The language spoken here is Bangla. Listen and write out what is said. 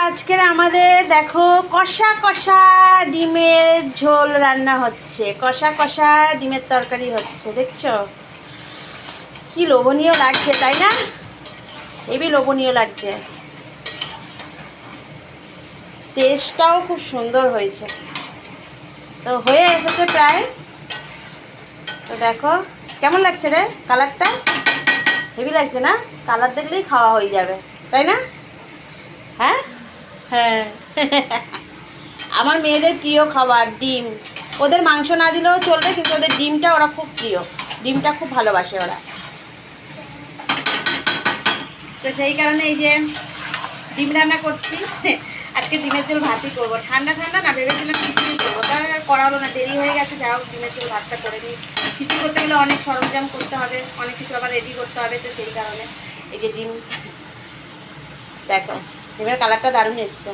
আজকের আমাদের দেখো কষা কষা ডিমের ঝোল রান্না হচ্ছে, কষা কষা ডিমের তরকারি হচ্ছে। দেখছো কি লোভনীয় লাগছে, তাই না? হেবি লোভনীয় লাগছে, টেস্টটাও খুব সুন্দর হয়েছে। তো হয়ে এসেছে প্রায়। তো দেখো কেমন লাগছে রে, কালারটা হেভি লাগছে না? কালার দেখলেই খাওয়া হয়ে যাবে, তাই না? হ্যাঁ হ্যাঁ আমার মেয়েদের প্রিয় খাবার ডিম। ওদের মাংস না দিলেও চলবে, কিন্তু ওদের ডিমটা ওরা খুব প্রিয়, ডিমটা খুব ভালোবাসে ওরা। তো সেই কারণে এই যে ডিম রান্না করছি। আজকে ডিমের ঝোল ভাতই করবো, ঠান্ডা ঠান্ডা না, ভেবেছিলাম খিচুড়ি করবো, তাহলে করা হলো না, দেরি হয়ে গেছে। যাই হোক ডিমের ঝোল ভাতটা করে নিই। খিচুড়ি করতে গেলে অনেক সরঞ্জাম করতে হবে, অনেক কিছু আবার রেডি করতে হবে। তো সেই কারণে এই যে ডিম, দেখো ডিমের কালারটা দারুণ এসছে।